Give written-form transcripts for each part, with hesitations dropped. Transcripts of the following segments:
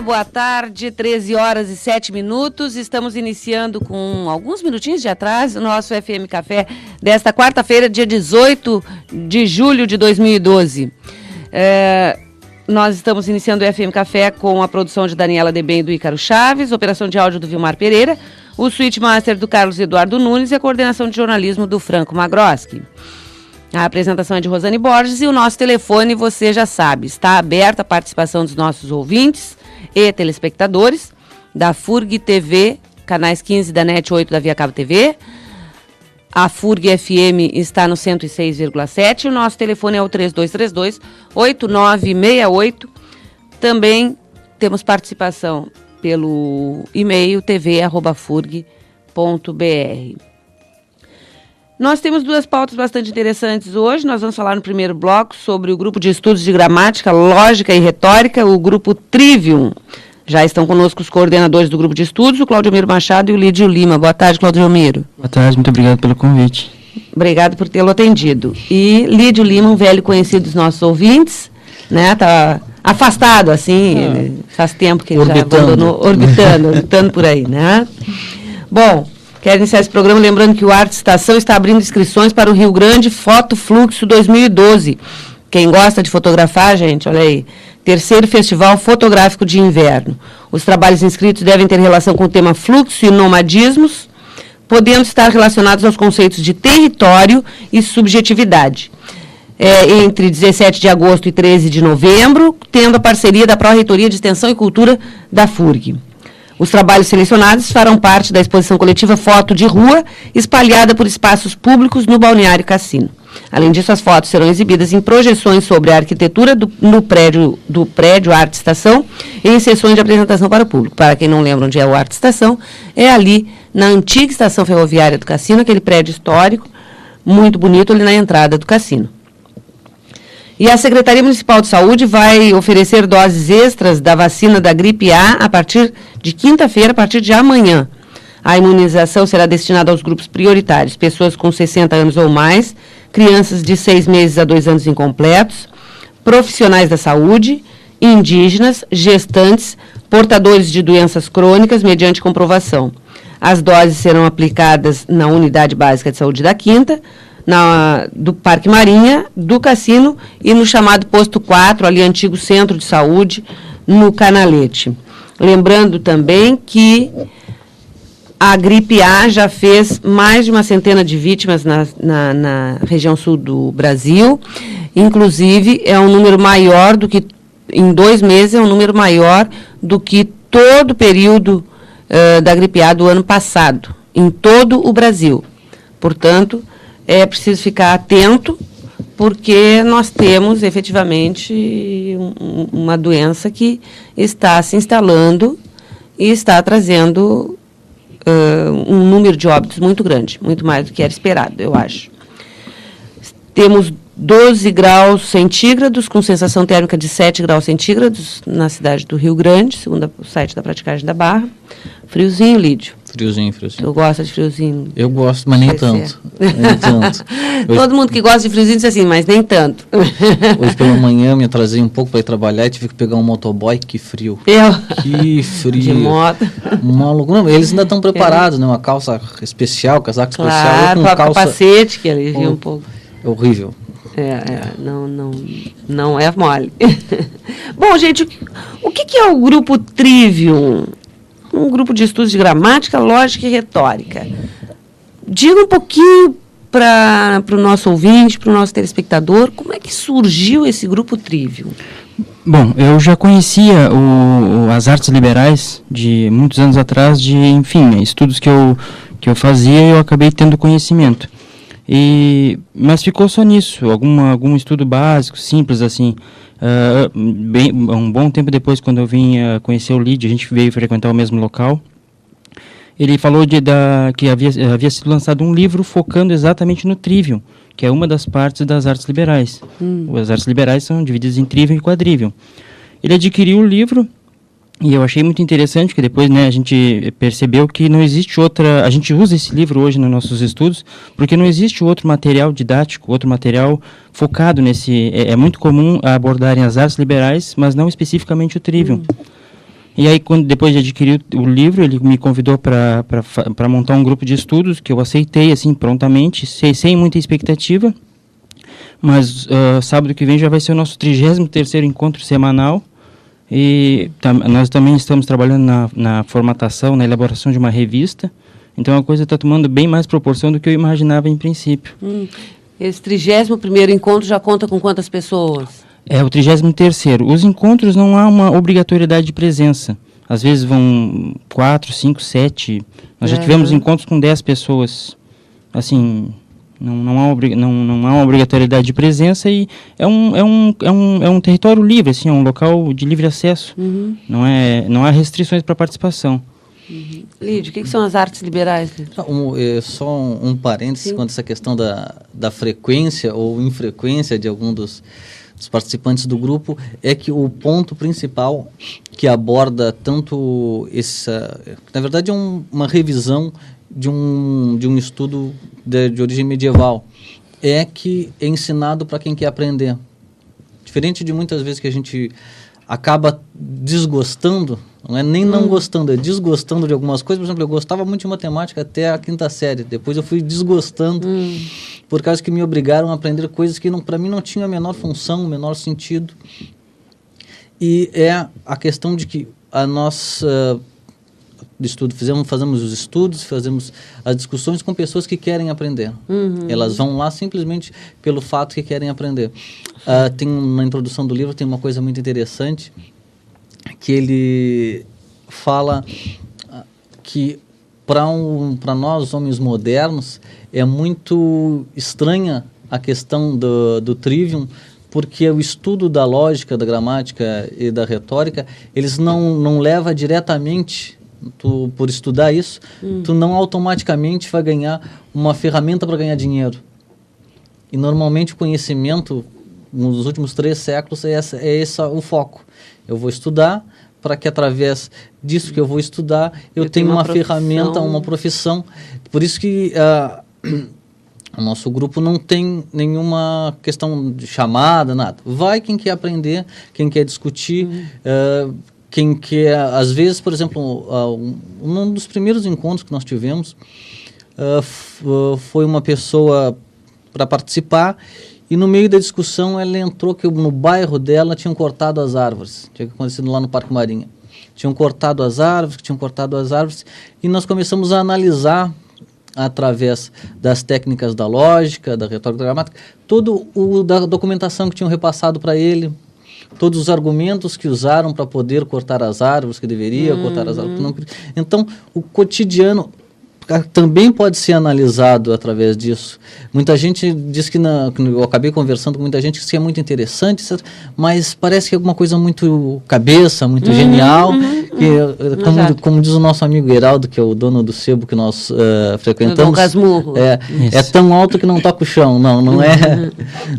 boa tarde, 13 horas e 7 minutos. Estamos iniciando com alguns minutinhos de atraso o nosso FM Café desta quarta-feira, dia 18 de julho de 2012. Nós estamos iniciando o FM Café com a produção de Daniela Debem e do Ícaro Chaves, operação de áudio do Vilmar Pereira, o Switch Master do Carlos Eduardo Nunes e a coordenação de jornalismo do Franco Magroski. A apresentação é de Rosane Borges e o nosso telefone, você já sabe, está aberta a participação dos nossos ouvintes e telespectadores da FURG TV, canais 15 da NET 8 da Via Cabo TV. A FURG FM está no 106,7. O nosso telefone é o 3232-8968. Também temos participação pelo e-mail tv@furg.br. Nós temos duas pautas bastante interessantes hoje. Nós vamos falar no primeiro bloco sobre o grupo de estudos de gramática, lógica e retórica, o grupo Trivium. Já estão conosco os coordenadores do grupo de estudos, o Claudiomiro Machado e o Lídio Lima. Boa tarde, Claudiomiro. Boa tarde, muito obrigado pelo convite. Obrigado por tê-lo atendido. E Lídio Lima, um velho conhecido dos nossos ouvintes, né? Tá afastado, assim, faz tempo que ele já abandonou, orbitando por aí, né? Bom, quero iniciar esse programa lembrando que o Arte Estação está abrindo inscrições para o Rio Grande Foto Fluxo 2012. Quem gosta de fotografar, gente, olha aí, terceiro Festival Fotográfico de Inverno. Os trabalhos inscritos devem ter relação com o tema fluxo e nomadismos, podendo estar relacionados aos conceitos de território e subjetividade. Entre 17 de agosto e 13 de novembro, tendo a parceria da Pró-Reitoria de Extensão e Cultura da FURG. Os trabalhos selecionados farão parte da exposição coletiva Foto de Rua, espalhada por espaços públicos no Balneário Cassino. Além disso, as fotos serão exibidas em projeções sobre a arquitetura do prédio Arte Estação e em sessões de apresentação para o público. Para quem não lembra onde é o Arte Estação, é ali na antiga estação ferroviária do Cassino, aquele prédio histórico, muito bonito ali na entrada do Cassino. E a Secretaria Municipal de Saúde vai oferecer doses extras da vacina da gripe A a partir de quinta-feira, a partir de amanhã. A imunização será destinada aos grupos prioritários, pessoas com 60 anos ou mais, crianças de 6 meses a 2 anos incompletos, profissionais da saúde, indígenas, gestantes, portadores de doenças crônicas, mediante comprovação. As doses serão aplicadas na Unidade Básica de Saúde da Quinta, do Parque Marinha, do Cassino e no chamado Posto 4, ali antigo Centro de Saúde, no Canalete. Lembrando também que a gripe A já fez mais de uma centena de vítimas na região sul do Brasil. Inclusive, é um número maior do que, em 2 meses, é um número maior do que todo o período da gripe A do ano passado, em todo o Brasil. Portanto, é preciso ficar atento, porque nós temos, efetivamente, uma doença que está se instalando e está trazendo um número de óbitos muito grande, muito mais do que era esperado, eu acho. Temos 12 graus centígrados, com sensação térmica de 7 graus centígrados, na cidade do Rio Grande, segundo o site da Praticagem da Barra. Friozinho, Lídio? Friozinho. Tu gosta de friozinho? Eu gosto, mas nem tanto. Nem tanto. Todo mundo que gosta de friozinho diz assim, mas nem tanto. Hoje pela manhã me atrasei um pouco para ir trabalhar e tive que pegar um motoboy, que frio. Que frio. De moto. Não, eles ainda estão preparados, né? Uma calça especial, casaco especial. Claro, com capacete, que alivia um pouco. É horrível. Não é mole. Bom, gente, o que é o grupo Trivium? Um grupo de estudos de gramática, lógica e retórica. Diga um pouquinho para o nosso ouvinte, para o nosso telespectador, como é que surgiu esse grupo Trivium? Bom, eu já conhecia as artes liberais de muitos anos atrás, estudos que eu fazia e eu acabei tendo conhecimento. Mas ficou só nisso, algum estudo básico, simples assim. Um bom tempo depois, quando eu vim conhecer o Lídio, a gente veio frequentar o mesmo local. Ele falou que havia sido lançado um livro focando exatamente no Trivium, que é uma das partes das artes liberais. As artes liberais são divididas em Trivium e Quadrivium. Ele adquiriu o livro e eu achei muito interessante, porque depois, né, a gente percebeu que não existe outra... A gente usa esse livro hoje nos nossos estudos, porque não existe outro material didático, outro material focado nesse... É muito comum abordarem as artes liberais, mas não especificamente o Trivium. E aí, depois de adquirir o livro, ele me convidou para montar um grupo de estudos, que eu aceitei, assim, prontamente, sem muita expectativa. Mas sábado que vem já vai ser o nosso 33º encontro semanal. E nós também estamos trabalhando na formatação, na elaboração de uma revista. Então a coisa está tomando bem mais proporção do que eu imaginava em princípio. Esse 31º encontro já conta com quantas pessoas? É o 33º. Os encontros não há uma obrigatoriedade de presença. Às vezes vão 4, 5, 7. Nós já tivemos encontros com 10 pessoas. Assim, não há uma obrigatoriedade de presença e é um território livre, assim, é um local de livre acesso. Não há restrições para participação. Lídio, o que são as artes liberais? Só um parênteses quanto a essa questão da frequência ou infrequência de algum dos participantes do grupo, é que o ponto principal que aborda tanto na verdade é uma revisão de um estudo de origem medieval, é que é ensinado para quem quer aprender. Diferente de muitas vezes que a gente acaba desgostando, não é nem não gostando, é desgostando de algumas coisas. Por exemplo, eu gostava muito de matemática até a 5ª série, depois eu fui desgostando por causa que me obrigaram a aprender coisas que para mim não tinham a menor função, o menor sentido. E é a questão de que a nossa estudo, fazemos os estudos, fazemos as discussões com pessoas que querem aprender. Elas vão lá simplesmente pelo fato que querem aprender. Na introdução do livro tem uma coisa muito interessante, que ele fala que para nós, homens modernos, é muito estranha a questão do trivium, porque o estudo da lógica, da gramática e da retórica, eles não leva diretamente. Por estudar isso, tu não automaticamente vai ganhar uma ferramenta para ganhar dinheiro. E normalmente o conhecimento, nos últimos 3 séculos, é esse o foco. Eu vou estudar para que através disso que eu vou estudar, eu tenha uma ferramenta, uma profissão. Por isso que o nosso grupo não tem nenhuma questão de chamada, nada. Vai quem quer aprender, quem quer discutir, quem quer, às vezes, por exemplo, um dos primeiros encontros que nós tivemos foi uma pessoa para participar e no meio da discussão ela entrou que no bairro dela tinham cortado as árvores. Tinha acontecido lá no Parque Marinha. Tinham cortado as árvores e nós começamos a analisar através das técnicas da lógica, da retórica, da gramática, da documentação que tinham repassado para ele, todos os argumentos que usaram para poder cortar as árvores, que deveria cortar as árvores. Não. Então, o cotidiano também pode ser analisado através disso. Muita gente diz que eu acabei conversando com muita gente que isso é muito interessante, mas parece que é alguma coisa muito cabeça, muito genial, que, como diz o nosso amigo Heraldo, que é o dono do sebo que nós frequentamos, é tão alto que não toca o chão.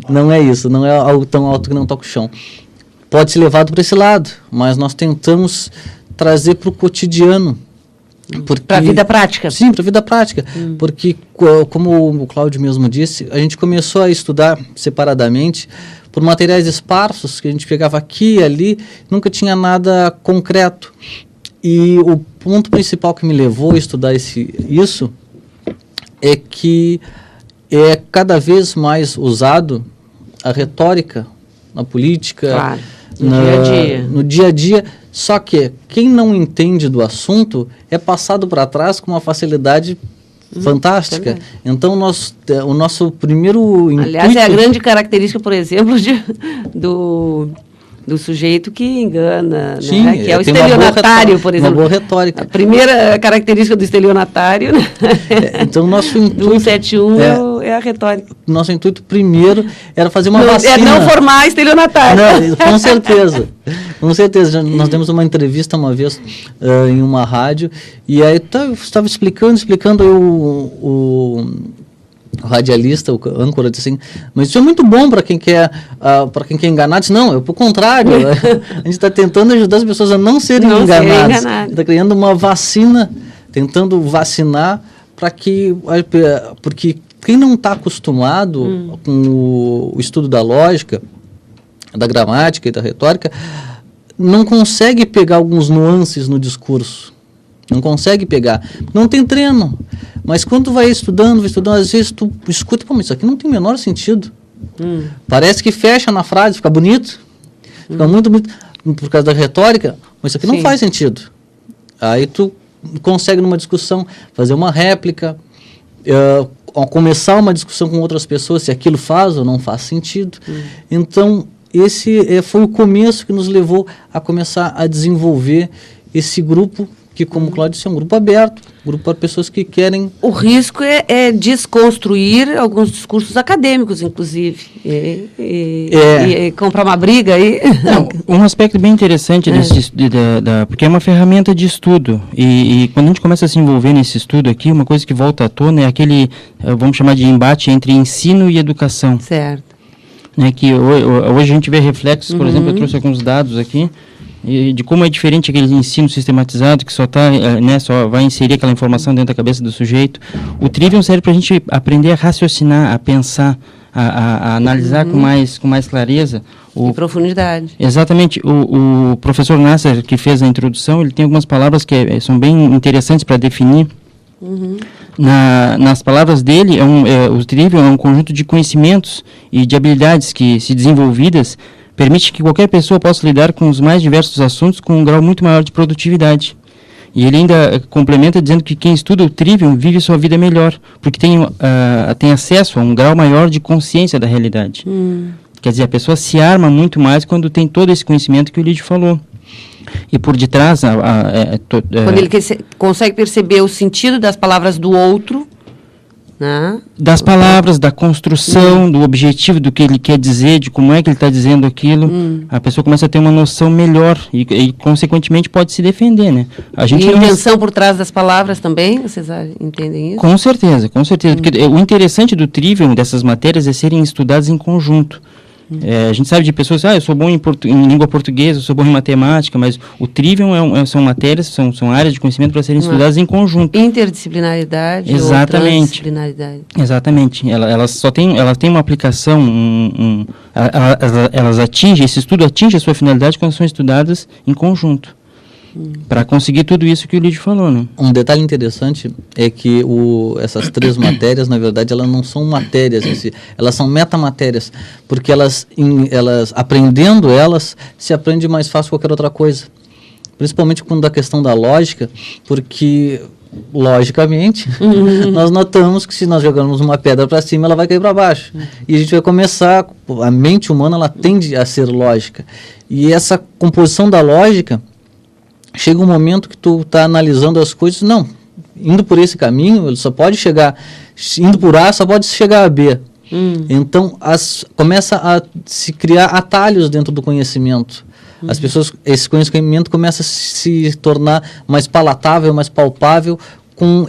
Não é isso, não é algo tão alto que não toca o chão. Pode ser levado para esse lado, mas nós tentamos trazer para o cotidiano. Para a vida prática. Sim, para a vida prática. Porque, como o Cláudio mesmo disse, a gente começou a estudar separadamente por materiais esparsos, que a gente pegava aqui e ali, nunca tinha nada concreto. E o ponto principal que me levou a estudar isso é que é cada vez mais usado a retórica na política, claro, no dia a dia. Só que quem não entende do assunto é passado para trás com uma facilidade fantástica. Também. Então, o nosso primeiro intuito... Aliás, é a grande característica, por exemplo, do sujeito que engana, sim, né? Que é o estelionatário, por exemplo. Uma boa retórica. A primeira característica do estelionatário, né? Então, o nosso intuito... Do 171 é a retórica. Nosso intuito primeiro era fazer uma vacina. É não formar estelionatário. Não, com certeza. Com certeza. Nós demos uma entrevista uma vez em uma rádio, e aí eu estava explicando aí o radialista, o âncora, disse assim, mas isso é muito bom para quem quer enganar. Disse, não, é por contrário. A gente está tentando ajudar as pessoas a não serem enganadas. Está criando uma vacina, tentando vacinar porque quem não está acostumado com o estudo da lógica, da gramática e da retórica, não consegue pegar alguns nuances no discurso. Não consegue pegar. Não tem treino. Mas quando vai estudando, às vezes tu escuta, pô, mas isso aqui não tem o menor sentido. Parece que fecha na frase, fica bonito. Fica muito bonito por causa da retórica, mas isso aqui não faz sentido. Aí tu consegue numa discussão fazer uma réplica, começar uma discussão com outras pessoas se aquilo faz ou não faz sentido. Então, esse foi o começo que nos levou a começar a desenvolver esse grupo, que, como o Cláudio disse, é um grupo aberto, grupo para pessoas que querem... O risco é desconstruir alguns discursos acadêmicos, inclusive, e comprar uma briga aí. Um aspecto bem interessante porque é uma ferramenta de estudo, e quando a gente começa a se envolver nesse estudo aqui, uma coisa que volta à tona é aquele, vamos chamar de embate entre ensino e educação. Certo. Né, que hoje a gente vê reflexos, por exemplo, eu trouxe alguns dados aqui, de como é diferente aquele ensino sistematizado que só vai inserir aquela informação dentro da cabeça do sujeito. O Trivium serve para a gente aprender a raciocinar, a pensar, a analisar com mais clareza. E profundidade. Exatamente. O professor Nasser, que fez a introdução, ele tem algumas palavras que são bem interessantes para definir. Nas palavras dele, o Trivium é um conjunto de conhecimentos e de habilidades que, se desenvolvidas, permite que qualquer pessoa possa lidar com os mais diversos assuntos com um grau muito maior de produtividade. E ele ainda complementa dizendo que quem estuda o Trivium vive sua vida melhor, porque tem acesso a um grau maior de consciência da realidade. Quer dizer, a pessoa se arma muito mais quando tem todo esse conhecimento que o Lídio falou. E por detrás... quando ele consegue perceber o sentido das palavras do outro, né? Das palavras, da construção, do objetivo, do que ele quer dizer, de como é que ele está dizendo aquilo, a pessoa começa a ter uma noção melhor e consequentemente, pode se defender, né? A intenção por trás das palavras também, vocês entendem isso? Com certeza, porque o interessante do Trivium, dessas matérias, é serem estudadas em conjunto. A gente sabe de pessoas eu sou bom em língua portuguesa, eu sou bom em matemática, mas o Trivium são matérias, são áreas de conhecimento para serem estudadas em conjunto. Interdisciplinaridade. Exatamente. Ou transdisciplinaridade. Exatamente. Elas têm uma aplicação, esse estudo atinge a sua finalidade quando são estudadas em conjunto. Para conseguir tudo isso que o Lídio falou, né? Um detalhe interessante é que essas 3 matérias, na verdade, elas não são matérias em si, elas são metamatérias, porque aprendendo elas, se aprende mais fácil qualquer outra coisa. Principalmente quando da questão da lógica, porque, logicamente, nós notamos que se nós jogarmos uma pedra para cima, ela vai cair para baixo. E a gente vai começar, a mente humana, ela tende a ser lógica. E essa composição da lógica, chega um momento que tu está analisando as coisas, não, indo por esse caminho, ele só pode chegar, indo por A, só pode chegar a B. Então, começa a se criar atalhos dentro do conhecimento. As pessoas, esse conhecimento começa a se tornar mais palatável, mais palpável, com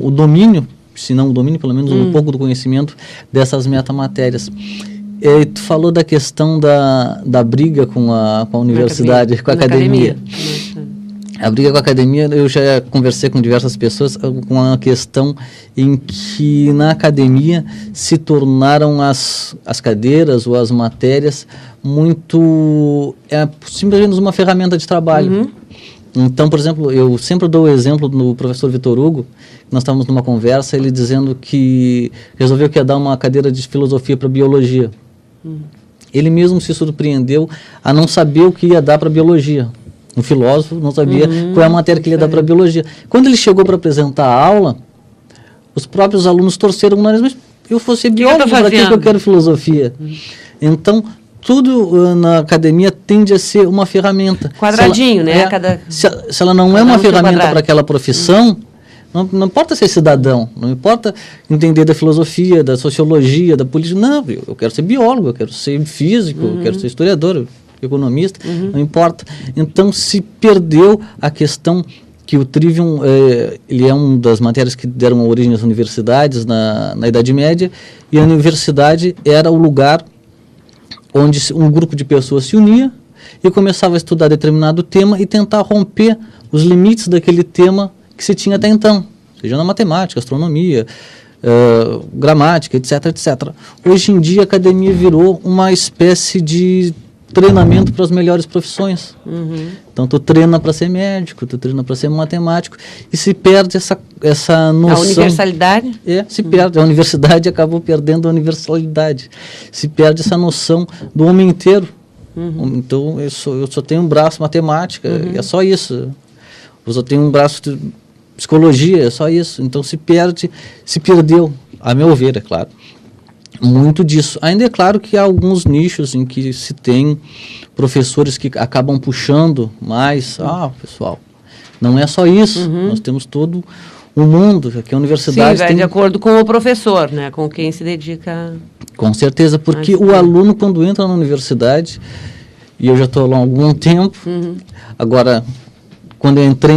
o domínio, se não o domínio, pelo menos um pouco do conhecimento dessas metamatérias. Tu falou da questão da briga com a universidade, com a academia. A briga com a academia, eu já conversei com diversas pessoas com a questão em que na academia se tornaram as cadeiras ou as matérias simplesmente uma ferramenta de trabalho. Então, por exemplo, eu sempre dou o exemplo do professor Vitor Hugo. Nós estávamos numa conversa, ele dizendo que resolveu que ia dar uma cadeira de filosofia para biologia. Ele mesmo se surpreendeu a não saber o que ia dar para biologia. Um filósofo não sabia qual é a matéria que ele ia dar para biologia. Quando ele chegou para apresentar a aula, os próprios alunos torceram o nariz, mas eu fosse biólogo, para que eu quero filosofia? Então, tudo na academia tende a ser uma ferramenta. Quadradinho, né? Se ela não é uma ferramenta para aquela profissão, não importa ser cidadão, não importa entender da filosofia, da sociologia, da política. Não, eu quero ser biólogo, eu quero ser físico, eu quero ser historiador, economista, não importa. Então, se perdeu a questão que o Trivium ele é uma das matérias que deram origem às universidades na Idade Média, e a universidade era o lugar onde um grupo de pessoas se unia e começava a estudar determinado tema e tentar romper os limites daquele tema que se tinha até então, seja na matemática, astronomia, gramática, etc, etc. Hoje em dia a academia virou uma espécie de treinamento para as melhores profissões. Então, tu treina para ser médico, tu treina para ser matemático, e se perde essa noção... A universalidade? Se perde. A universidade acabou perdendo a universalidade. Se perde essa noção do homem inteiro. Então, eu só tenho um braço matemática, é só isso. Eu só tenho um braço de psicologia, é só isso. Então, se perdeu, a meu ver, é claro, muito disso. Ainda é claro que há alguns nichos em que se tem professores que acabam puxando mais. Pessoal, não é só isso. Nós temos todo um mundo, que a universidade tem... de acordo com o professor, né? Com quem se dedica... Com certeza, porque o aluno, quando entra na universidade, e eu já estou lá há algum tempo, agora, quando eu entrei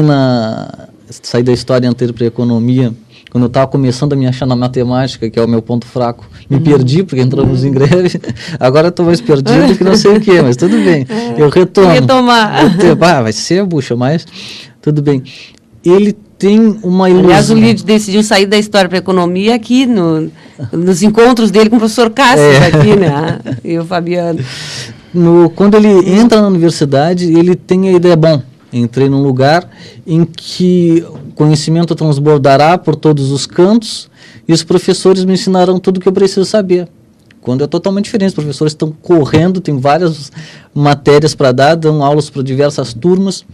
saí da história e entrei para a economia, quando eu estava começando a me achar na matemática, que é o meu ponto fraco, me perdi, porque entramos em greve. Agora estou mais perdido que não sei o quê, mas tudo bem. Eu retomo. Retomar. Vai ser, bucha, mas tudo bem. Ele tem uma ilusão. Aliás, o Lídio decidiu sair da história para a economia aqui, nos encontros dele com o professor Cássio, aqui, né? E o Fabiano. Quando ele entra na universidade, ele tem a ideia, entrei num lugar em que conhecimento transbordará por todos os cantos e os professores me ensinarão tudo o que eu preciso saber. Quando é totalmente diferente, os professores estão correndo, tem várias matérias para dar, dão aulas para diversas turmas,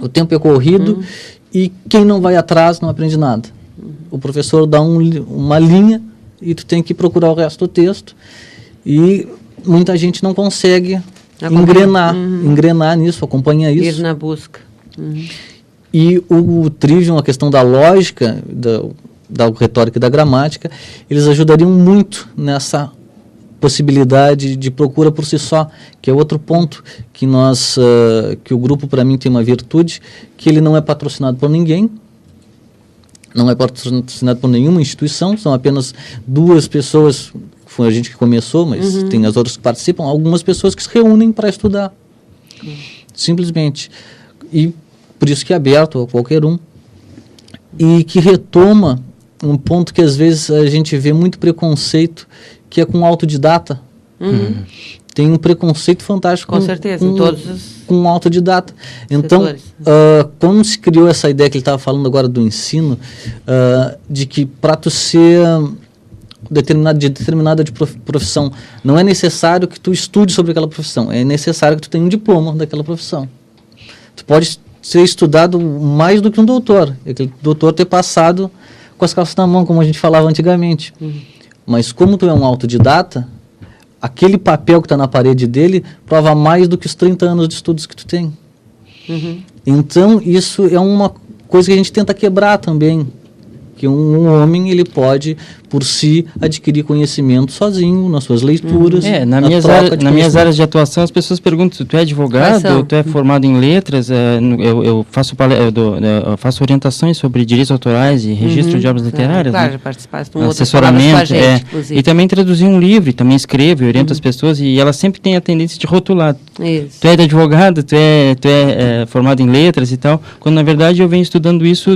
o tempo é corrido e quem não vai atrás não aprende nada. O professor dá uma linha e tu tem que procurar o resto do texto e muita gente não consegue engrenar nisso, acompanhar isso. Ir na busca. E o Trivium, a questão da lógica, da retórica e da gramática, eles ajudariam muito nessa possibilidade de procura por si só, que é outro ponto que que o grupo, para mim, tem uma virtude, que ele não é patrocinado por ninguém, não é patrocinado por nenhuma instituição, são apenas 2 pessoas, foi a gente que começou, mas tem as outras que participam, algumas pessoas que se reúnem para estudar, simplesmente. E por isso que é aberto a qualquer um, e que retoma um ponto que às vezes a gente vê muito preconceito, que é com autodidata. Tem um preconceito fantástico com certeza, em todos os com autodidata. Então, quando se criou essa ideia que ele estava falando agora do ensino, de que para tu ser determinada profissão, não é necessário que tu estude sobre aquela profissão, é necessário que tu tenha um diploma daquela profissão. Tu pode ser estudado mais do que um doutor, aquele doutor ter passado com as calças na mão, como a gente falava antigamente. Mas como tu é um autodidata, aquele papel que está na parede dele prova mais do que os 30 anos de estudos que tu tem. Então, isso é uma coisa que a gente tenta quebrar também, que um homem, ele pode, por si, adquirir conhecimento sozinho, nas suas leituras. Nas minhas áreas de atuação, as pessoas perguntam, tu é advogado, tu é formado em letras, eu faço orientações sobre direitos autorais e registro de obras literárias. Claro, né? já participaste de um assessoramento, e também traduzi um livro, também escrevo, oriento as pessoas, e elas sempre têm a tendência de rotular. Isso. Tu é advogado, tu é formado em letras e tal, quando na verdade eu venho estudando isso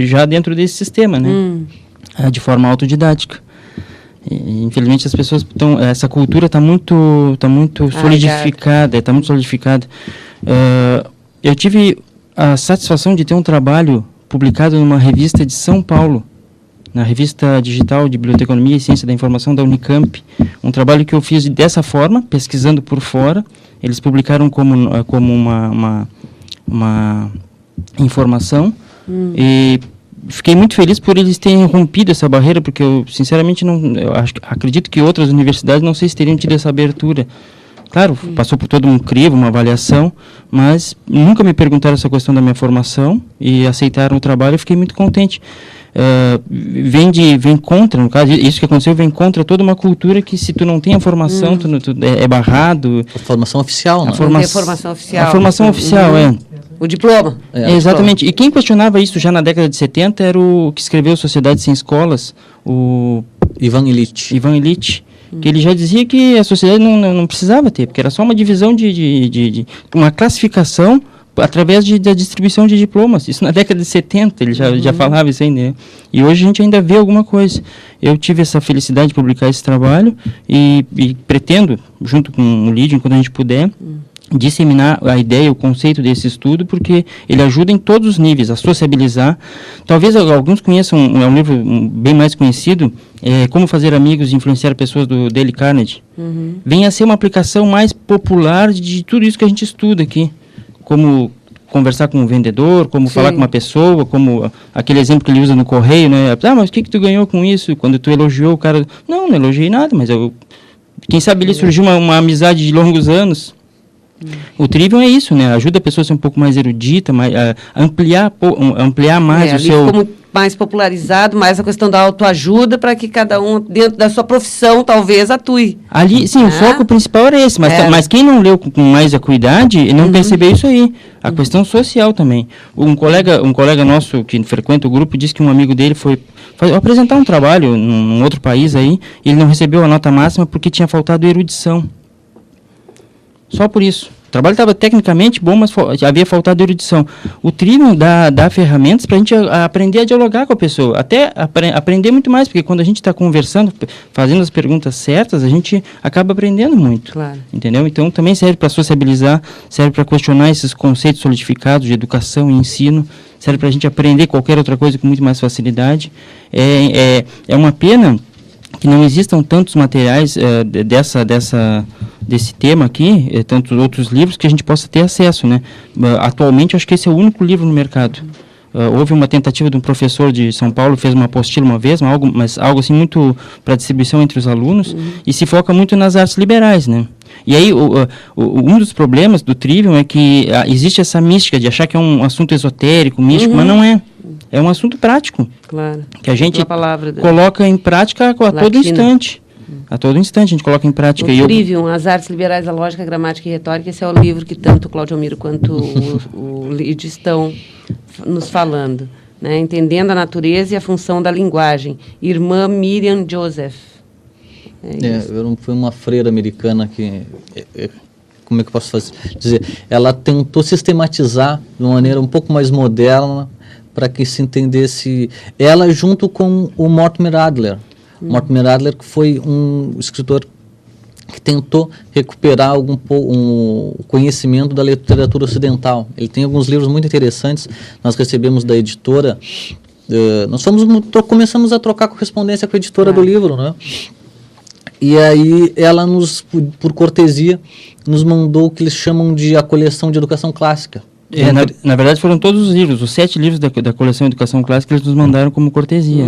já dentro desse sistema, né? De forma autodidática. E, infelizmente as pessoas essa cultura está muito solidificada, eu tive a satisfação de ter um trabalho publicado numa revista de São Paulo, na revista digital de Biblioteconomia e Ciência da Informação da Unicamp, um trabalho que eu fiz dessa forma, pesquisando por fora. Eles publicaram como uma informação e fiquei muito feliz por eles terem rompido essa barreira, porque eu, sinceramente, acredito que outras universidades, não sei se teriam tido essa abertura. Claro, passou por todo um crivo, uma avaliação, mas nunca me perguntaram essa questão da minha formação e aceitaram o trabalho. Eu fiquei muito contente. Vem contra, no caso, isso que aconteceu vem contra toda uma cultura que, se tu não tem a formação, tu é barrado. A formação oficial, né? A formação oficial. A formação oficial, O diploma. Exatamente. E quem questionava isso já na década de 70 era o que escreveu Sociedade Sem Escolas, o Ivan Illich. Que ele já dizia que a sociedade não precisava ter, porque era só uma divisão de uma classificação através da distribuição de diplomas. Isso na década de 70, ele já falava isso aí, né? E hoje a gente ainda vê alguma coisa. Eu tive essa felicidade de publicar esse trabalho e pretendo, junto com o Lídio, quando a gente puder, disseminar a ideia, o conceito desse estudo, porque ele ajuda em todos os níveis a sociabilizar. Talvez alguns conheçam, é um livro bem mais conhecido, Como Fazer Amigos e Influenciar Pessoas, do Dale Carnegie. Vem a ser uma aplicação mais popular de tudo isso que a gente estuda aqui, como conversar com um vendedor, como falar com uma pessoa, como aquele exemplo que ele usa no correio, né? Mas o que tu ganhou com isso? Quando tu elogiou o cara, não elogiei nada, mas quem sabe ali surgiu uma amizade de longos anos. O Trivium é isso, né? Ajuda a pessoa a ser um pouco mais erudita, ampliar mais o seu... Como mais popularizado, mais a questão da autoajuda, para que cada um, dentro da sua profissão, talvez atue. Ali, sim, o foco principal era esse, mas quem não leu com mais acuidade, não percebeu isso aí. A questão social também. Um colega nosso que frequenta o grupo disse que um amigo dele foi apresentar um trabalho num outro país aí, e ele não recebeu a nota máxima porque tinha faltado erudição. Só por isso. O trabalho estava tecnicamente bom, mas havia faltado erudição. O Trivium dá ferramentas para a gente aprender a dialogar com a pessoa. Até aprender muito mais, porque quando a gente está conversando, fazendo as perguntas certas, a gente acaba aprendendo muito. Claro. Entendeu? Então, também serve para sociabilizar, serve para questionar esses conceitos solidificados de educação e ensino, serve para a gente aprender qualquer outra coisa com muito mais facilidade. É uma pena que não existam tantos materiais desse tema aqui, tantos outros livros que a gente possa ter acesso, né? Atualmente, acho que esse é o único livro no mercado. Houve uma tentativa de um professor de São Paulo, fez uma apostila uma vez, mas algo assim muito para distribuição entre os alunos, e se foca muito nas artes liberais, né? E aí, um dos problemas do Trivium é que existe essa mística de achar que é um assunto esotérico, místico, mas não é. É um assunto prático. Claro. Que a gente coloca em prática a todo instante. A todo instante a gente coloca em prática. O Trivium, As Artes Liberais, a Lógica, a Gramática e a Retórica, esse é o livro que tanto o Cláudio Almiro quanto o Lídio estão nos falando, né? Entendendo a natureza e a função da linguagem. Irmã Miriam Joseph. Foi uma freira americana que... como é que eu posso dizer? Ela tentou sistematizar de uma maneira um pouco mais moderna para que se entendesse ela junto com o Mortimer Adler. Mortimer Adler, que foi um escritor que tentou recuperar um conhecimento da literatura ocidental. Ele tem alguns livros muito interessantes. Nós recebemos da editora, começamos a trocar correspondência com a editora do livro, né? E aí ela por cortesia, nos mandou o que eles chamam de a coleção de educação clássica. Na verdade foram todos os livros, os 7 livros da coleção Educação Clássica, eles nos mandaram como cortesia.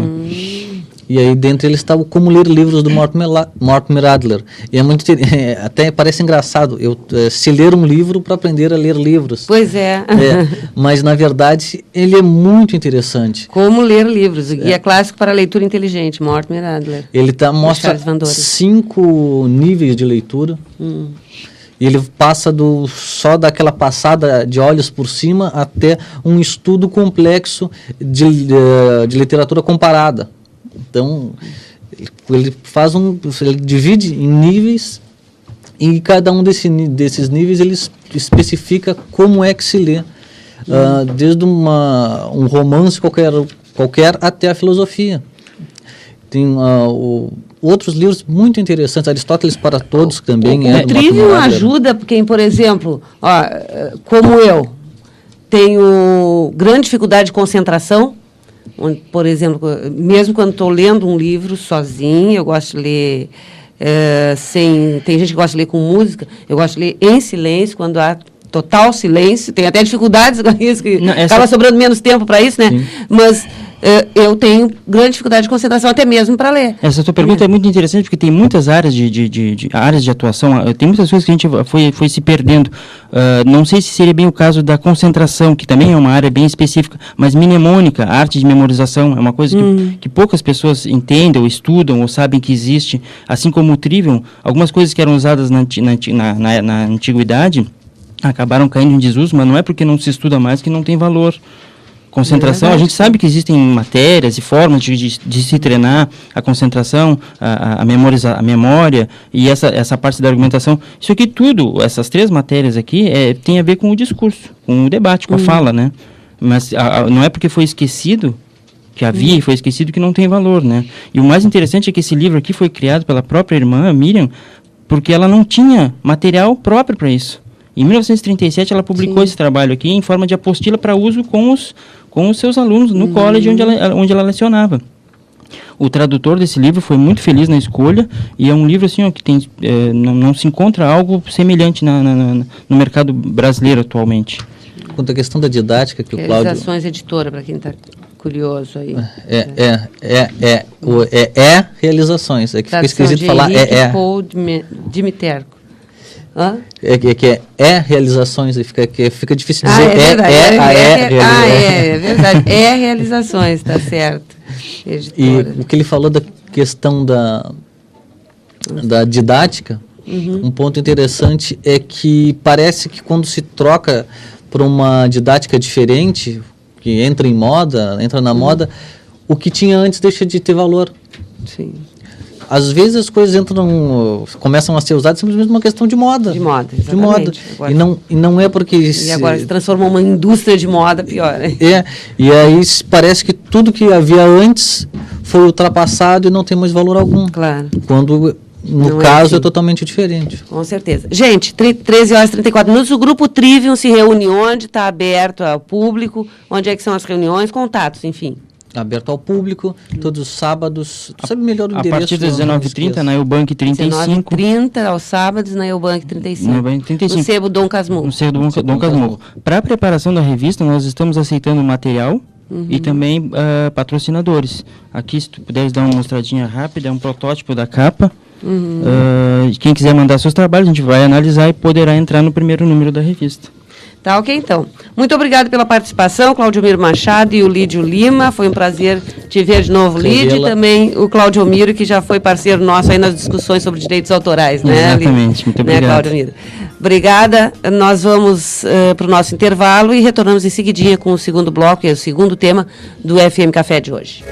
E aí dentro eles estavam como ler livros do Mortimer Adler. E é muito até parece engraçado, se ler um livro para aprender a ler livros. Pois é. Mas na verdade ele é muito interessante. Como ler livros, o Guia Clássico para a Leitura Inteligente, Mortimer Adler. Ele mostra 5 níveis de leitura. E ele passa só daquela passada de olhos por cima até um estudo complexo de literatura comparada. Então, ele divide em níveis, e cada um desses níveis ele especifica como é que se lê, desde um romance qualquer até a filosofia. Tem outros livros muito interessantes, Aristóteles para Todos, que também o Trivium ajuda, porque, por exemplo, como eu tenho grande dificuldade de concentração, por exemplo, mesmo quando estou lendo um livro sozinho, eu gosto de ler tem gente que gosta de ler com música, eu gosto de ler em silêncio, quando há total silêncio, tem até dificuldades com isso, que acaba sobrando menos tempo para isso, né? Sim. Mas eu tenho grande dificuldade de concentração, até mesmo para ler. Essa tua pergunta é muito interessante, porque tem muitas áreas áreas de atuação, tem muitas coisas que a gente foi se perdendo. Não sei se seria bem o caso da concentração, que também é uma área bem específica, mas mnemônica, arte de memorização, é uma coisa que poucas pessoas entendem, ou estudam, ou sabem que existe. Assim como o Trivium, algumas coisas que eram usadas na antiguidade acabaram caindo em desuso, mas não é porque não se estuda mais que não tem valor. Concentração, a gente sabe que existem matérias e formas de se treinar a concentração, a memória e essa parte da argumentação. Isso aqui tudo, essas 3 matérias aqui, tem a ver com o discurso, com o debate, com a fala, né? Mas não é porque foi esquecido, que havia e foi esquecido, que não tem valor, né? E o mais interessante é que esse livro aqui foi criado pela própria irmã, Miriam, porque ela não tinha material próprio para isso. Em 1937, ela publicou esse trabalho aqui em forma de apostila para uso com os seus alunos no college onde ela lecionava. O tradutor desse livro foi muito feliz na escolha, e é um livro assim, que tem, não se encontra algo semelhante no mercado brasileiro atualmente. Quanto à questão da didática que o Cláudio... Realizações Editora, para quem está curioso aí. Realizações. É que fica esquisito falar Paul Dimiterko. Realizações, e fica difícil dizer é verdade, realizações, está certo. Editora. E o que ele falou da questão da didática, um ponto interessante é que parece que quando se troca para uma didática diferente, que entra na moda, o que tinha antes deixa de ter valor. Sim. Às vezes as coisas começam a ser usadas simplesmente uma questão de moda. De moda, exatamente. Agora, e não é porque... E agora se transformou uma indústria de moda, pior. E aí parece que tudo que havia antes foi ultrapassado e não tem mais valor algum. Claro. Quando, no caso, é totalmente diferente. Com certeza. Gente, 13h34. O Grupo Trivium se reúne onde? Está aberto ao público? Onde é que são as reuniões? Contatos, enfim. Aberto ao público, todos os sábados. Tu sabe melhor o endereço? A partir das 19h30, na Eubank 35. 19h30 aos sábados, na Eubank 35. No Sebo Dom Casmurro. No Sebo Dom Casmurro. Para a preparação da revista, nós estamos aceitando material e também patrocinadores. Aqui, se tu puderes dar uma mostradinha rápida, é um protótipo da capa. Quem quiser mandar seus trabalhos, a gente vai analisar e poderá entrar no primeiro número da revista. Tá, ok, então. Muito obrigado pela participação, Claudiomiro Machado e o Lídio Lima. Foi um prazer te ver de novo, Lídio, e também o Claudiomiro, que já foi parceiro nosso aí nas discussões sobre direitos autorais, né, Exatamente, muito obrigado. Claudiomiro? Obrigada. Nós vamos para o nosso intervalo e retornamos em seguidinha com o segundo bloco, que é o segundo tema do FM Café de hoje.